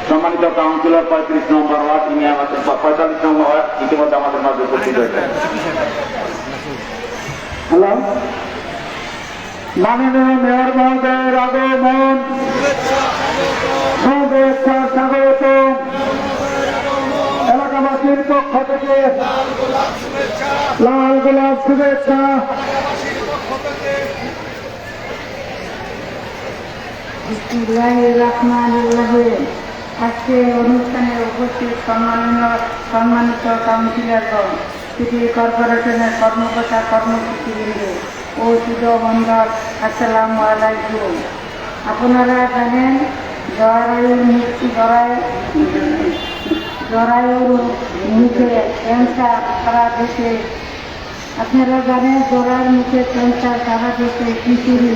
সম্মানিত কাউন্সিলর 35 নম্বর ওয়ার্ড, তিনি আমাদের 45 নম্বর ওয়ার্ড ইতিমধ্যে আমাদের মাঝে উপস্থিত হয়েছেন। হ্যালো, মাননীয় মেয়র মহোদয়ের আগমন, শুভেচ্ছা স্বাগত। এলাকাবাসীর পক্ষ থেকে লাল গোলাপ শুভেচ্ছা। আজকে অনুষ্ঠানে উপস্থিত সম্মানিত কাউন্সিলরগণ, সিটি কর্পোরেশনের কর্মকর্তা কর্মসূচিবৃন্দ ও যুব মন্ডল, আসসালামু আলাইকুম। আপনারা জানেন জরায়ুর মুখে ক্যান্সার সারা দেশে, আপনারা জানেন জরার মুখে ক্যান্সার সারা দেশে কিশোরী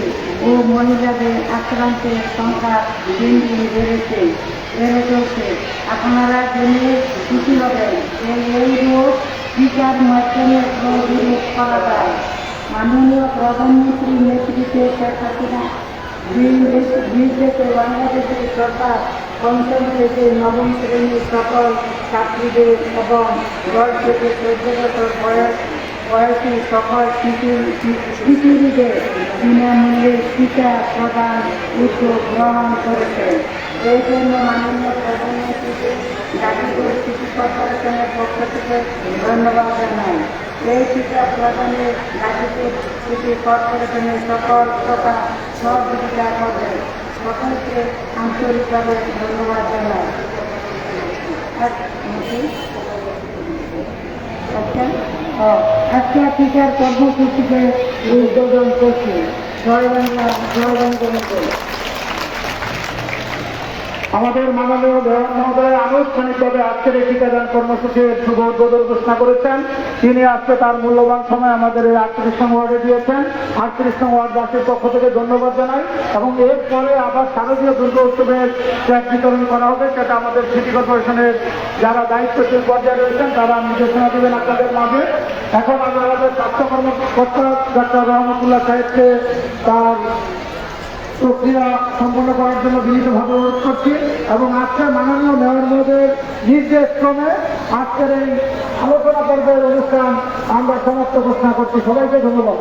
ও মহিলাদের আক্রান্তের সংখ্যা দিন দিন বেড়ে চলছে। আপনারা জেনে খুশি হবেন যে এই রোগ টিকার মাধ্যমে প্রতিরোধ করা যায়। মাননীয় প্রধানমন্ত্রীর নেতৃত্বে শেখ হাসিনা দেশে বাংলাদেশের সরকার পঞ্চম থেকে নবম শ্রেণীর সকল ছাত্রীদের এবং 10 থেকে 14 বছর বয়সী সকল শিশুদের বিনামূল্যে টিকা প্রদান উদ্যোগ গ্রহণ করেছে। এই জন্য মাননীয় প্রধানমন্ত্রীকে গাজীপুর সিটি কর্পোরেশনের পক্ষ থেকে ধন্যবাদ জানাই। এই টিকা প্রদানে গাজীপুর সিটি কর্পোরেশনের সকল তথা সহযোগিতা করবে। সকলকে আন্তরিকভাবে ধন্যবাদ জানাই। আজকে টিকার কর্মসূচিকে উদ্বোধন করছি। জয় বাংলা, জয় বঙ্গবন্ধু। আমাদের মাননীয় মেয়র মহোদয় আনুষ্ঠানিকভাবে আজকের এই টিকাদান কর্মসূচির শুভ উদ্বোধন ঘোষণা করেছেন। তিনি আজকে তার মূল্যবান সময় আমাদের এই 38 নং ওয়ার্ডে দিয়েছেন। 38 নং ওয়ার্ডবাসীর পক্ষ থেকে ধন্যবাদ জানাই। এবং এরপরে আবার শারদীয় দুর্গা উৎসবের ট্যাগ বিতরণ করা হবে, সেটা আমাদের সিটি কর্পোরেশনের যারা দায়িত্বশীল পর্যায়ে রয়েছেন তারা নির্দেশনা দেবেন আপনাদের মাঝে। এখন আমাদের স্বাস্থ্য কর্মকর্তা ডক্টর রহমতুল্লাহ সাহেবকে তার প্রক্রিয়া সম্পন্ন করার জন্য বিনীতভাবে অনুরোধ করছি। এবং আজকে মাননীয় মেয়র মহোদয়ের নির্দেশ ক্রমে আজকের এই আলোচনা পর্বের অনুষ্ঠান আমরা সমাপ্ত ঘোষণা করছি। সবাইকে ধন্যবাদ।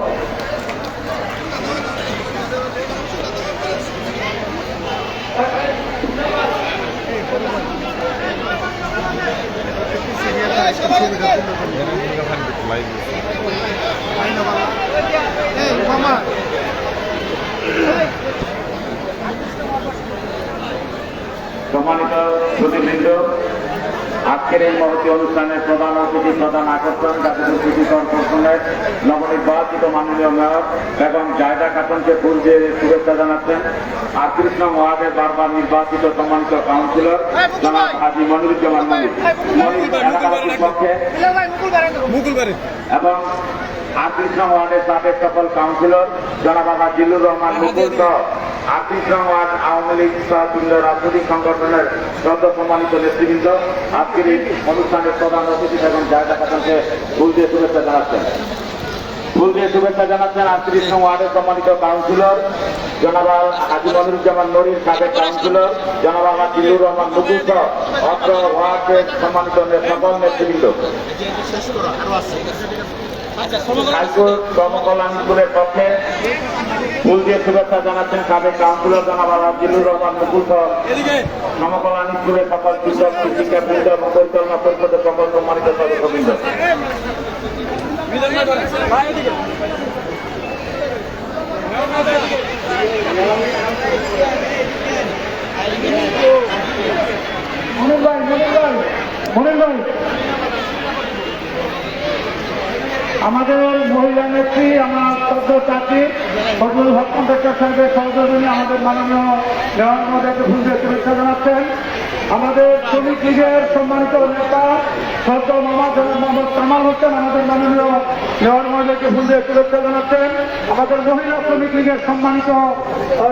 সম্মানিত সুধীবৃন্দ, আজকের এই মহতী অনুষ্ঠানের প্রধান অতিথি, প্রধান আকর্ষণ গাজীপুর সিটি কর্পোরেশনের নবনির্বাচিত মাননীয় মেয়র এবং জায়দা খাতুনকে ফুল দিয়ে শুভেচ্ছা জানাচ্ছেন। 38 নং ওয়ার্ডের বারবার নির্বাচিত সম্মানিত কাউন্সিলর জনাব হাজী মনিরুজ্জামান এলাকাবাসীর পক্ষে এবং 38 নং ওয়ার্ডের সাবেক সকল কাউন্সিলর জনাব জিল্লুর রহমান মুকুল সহ 38 নং ওয়ার্ড আওয়ামী লীগ সহ বিভিন্ন রাজনৈতিক সংগঠনের শ্রদ্ধা সম্মানিত নেতৃবৃন্দ আজকের এই অনুষ্ঠানের প্রধান অতিথি এবং জায়গা খাতুনকে ফুল দিয়ে শুভেচ্ছা জানাচ্ছেন। 38 নং ওয়ার্ডের সম্মানিত কাউন্সিলর জনাব হাজী মনিরুজ্জামান নূরীর সাবেক কাউন্সিলর জনাব জিল্লুর রহমান মুকুল সহ অত্র ওয়ার্ডের সম্মানিত সকল নেতৃবৃন্দ। খাইপুর কর্মকল্যাণ স্কুলের পক্ষে ফুল দিয়ে শুভেচ্ছা জানাচ্ছেন সাবেক কাউন্সিলর জনাব জিল্লুর রহমান মুকুল সহ সমকল্যাণ স্কুলের সকল শিক্ষক শিক্ষাবৃন্দ এবং পরিচালনা পরিষদের সকল সম্মানিত সদস্যবৃন্দ। আমাদের মহিলা নেত্রী, আমার শ্রদ্ধ চাকরি ফজলুল হক কন্ট্রাক্টর সাহেবের সহযোগী আমাদের মাননীয় মেয়র মহোদয়কে ফুল দিয়ে শুভেচ্ছা জানাচ্ছেন। আমাদের শ্রমিক লীগের সম্মানিত নেতা শ্রদ্ধ মোহাম্মদ কামাল হোসেন আমাদের মাননীয় মেয়র মহোদয়কে ফুল দিয়ে শুভেচ্ছা জানাচ্ছেন। আমাদের মহিলা শ্রমিক লীগের সম্মানিত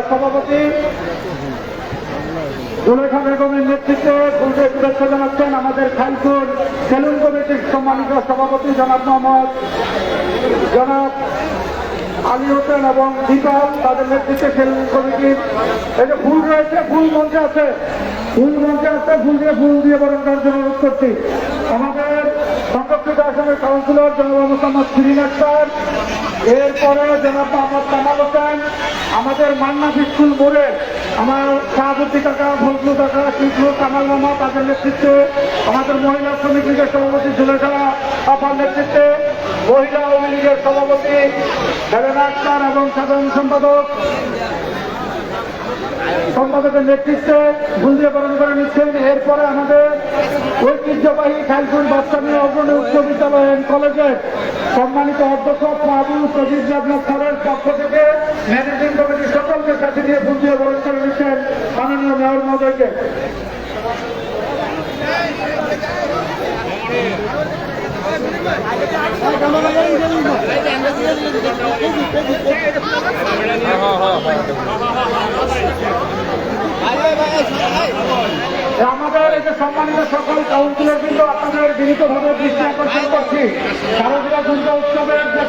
সভাপতি জুলেখা বেগমের নেতৃত্বে ফুল দিয়ে শুভেচ্ছা জানাচ্ছেন। আমাদের খাইপুর সেলুন কমিটির সম্মানিত সভাপতি জনাব আলী হোসেন এবং দীপক, তাদের নেতৃত্বে সেলুন কমিটির এই যে ফুল রয়েছে, ফুল মঞ্চে আছে, ফুল মঞ্চে আসতে ফুল দিয়ে বরণ করার জন্য অনুরোধ করছি। আমাদের সংরক্ষিত আসনের কাউন্সিলর জনাব মোহাম্মদ শিরিন আক্তার, এরপরে জনাব মোহাম্মদ কামাল হোসেন, আমাদের মান্না স্কুল মোড়ের আমার শাহাবুদ্দি কাকা, ফজলু কাকা, শিশু কামাল মামা, তাদের নেতৃত্বে আমাদের মহিলা শ্রমিক লীগের সভাপতি জুলেখা আপার নেতৃত্বে মহিলা আওয়ামী লীগের সভাপতি হেলেনা আক্তার এবং সাধারণ সম্পাদকের নেতৃত্বে ফুল দিয়ে বরণ করে নিচ্ছেন। এরপরে আমাদের ঐতিহ্যবাহী খাইপুর বাচ্চামী অগ্রণী উচ্চ বিদ্যালয় অ্যান্ড কলেজের সম্মানিত অধ্যক্ষ আবু প্রদীপ দেবনাথ স্যারের পক্ষ থেকে ম্যানেজিং কমিটির সকলকে সাথে নিয়ে ফুল দিয়ে বরণ করে নিচ্ছেন মাননীয় মেয়র মহোদয়কে। আমাদের এই যে সম্মানিত সকল কাউন্সিলর কিন্তু আপনাদের বিনীতভাবে দৃষ্টি আকর্ষণ করছি শারদীয় দুর্গা উৎসবের যে